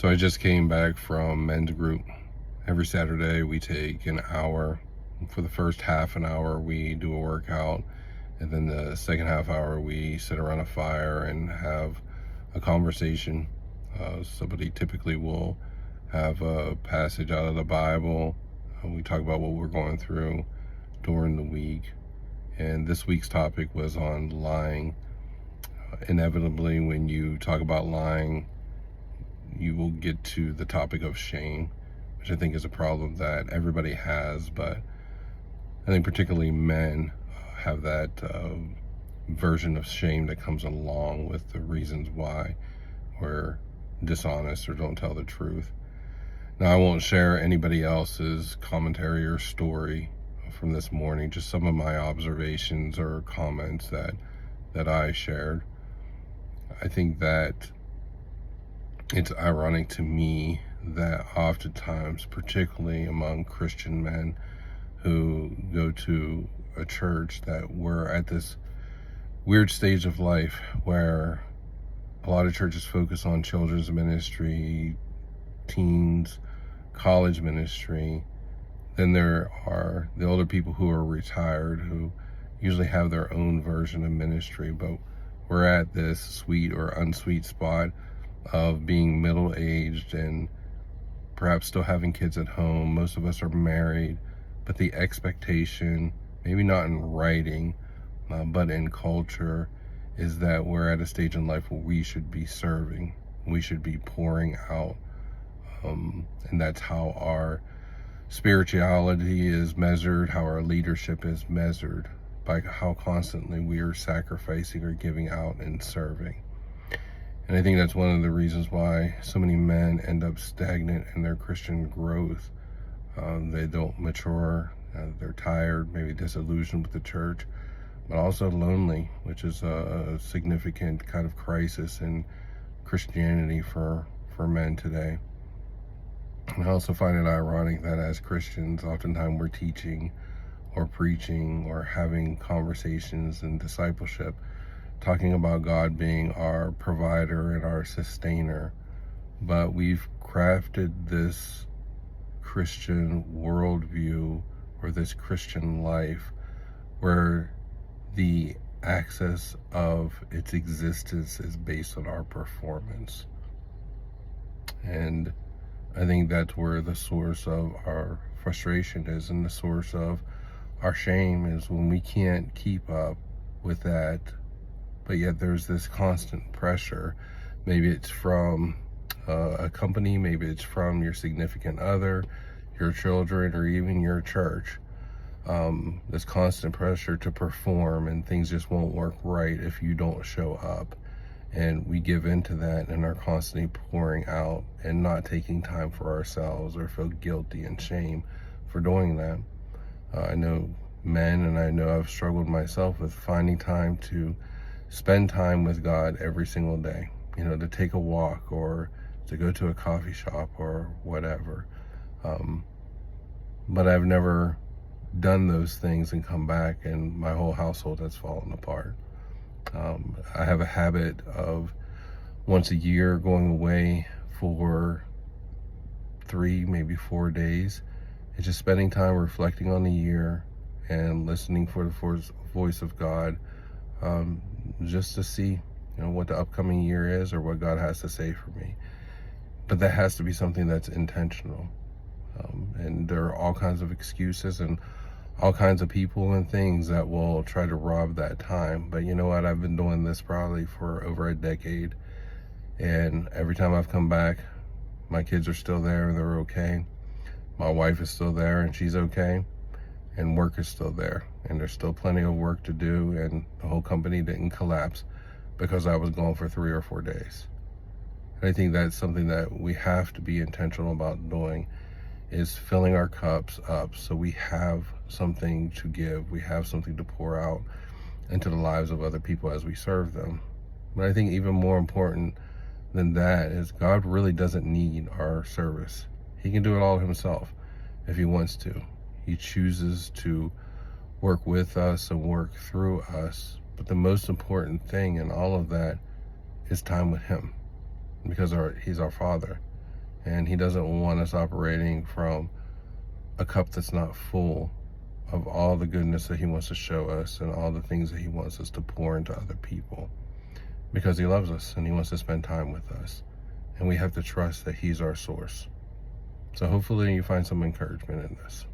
So I just came back from men's group. Every Saturday we take an hour. For the first half an hour we do a workout, and then the second half hour we sit around a fire and have a conversation. Somebody typically will have a passage out of the Bible. We talk about what we're going through during the week. And this week's topic was on lying. Inevitably, when you talk about lying, you will get to the topic of shame, which I think is a problem that everybody has, but I think particularly men have that version of shame that comes along with the reasons why we're dishonest or don't tell the truth. Now, I won't share anybody else's commentary or story from this morning, just some of my observations or comments that I shared. I think that it's ironic to me that oftentimes, particularly among Christian men who go to a church, that we're at this weird stage of life where a lot of churches focus on children's ministry, teens, college ministry. Then there are the older people who are retired, who usually have their own version of ministry, but we're at this sweet or unsweet spot of being middle-aged and perhaps still having kids at home. Most of us are married, but the expectation, maybe not in writing, but in culture, is that we're at a stage in life where we should be serving, we should be pouring out, and that's how our spirituality is measured, how our leadership is measured, by how constantly we are sacrificing or giving out and serving. And I think that's one of the reasons why so many men end up stagnant in their Christian growth. They don't mature, they're tired, maybe disillusioned with the church, but also lonely, which is a significant kind of crisis in Christianity for men today. And I also find it ironic that as Christians, oftentimes we're teaching or preaching or having conversations in discipleship, talking about God being our provider and our sustainer, but we've crafted this Christian worldview or this Christian life where the access of its existence is based on our performance. And I think that's where the source of our frustration is, and the source of our shame is when we can't keep up with that, but yet there's this constant pressure. Maybe it's from a company, maybe it's from your significant other, your children, or even your church. This constant pressure to perform, and things just won't work right if you don't show up. And we give into that and are constantly pouring out and not taking time for ourselves, or feel guilty and shame for doing that. I know men, and I know I've struggled myself with finding time to spend time with God every single day, to take a walk or to go to a coffee shop or whatever. But I've never done those things and come back and my whole household has fallen apart. I have a habit of once a year going away for 3, maybe 4 days, and just spending time reflecting on the year and listening for the voice of God, just to see, what the upcoming year is or what God has to say for me. But that has to be something that's intentional. And there are all kinds of excuses and all kinds of people and things that will try to rob that time. But you know what? I've been doing this probably for over a decade. And every time I've come back, my kids are still there and they're okay. My wife is still there and she's okay. And work is still there. And there's still plenty of work to do. And the whole company didn't collapse because I was gone for 3 or 4 days. And I think that's something that we have to be intentional about doing, is filling our cups up so we have something to give, we have something to pour out into the lives of other people as we serve them. But I think even more important than that is God really doesn't need our service. He can do it all himself if he wants to. He chooses to work with us and work through us. But the most important thing in all of that is time with him, because he's our Father. And he doesn't want us operating from a cup that's not full of all the goodness that he wants to show us and all the things that he wants us to pour into other people, because he loves us and he wants to spend time with us. And we have to trust that he's our source. So hopefully you find some encouragement in this.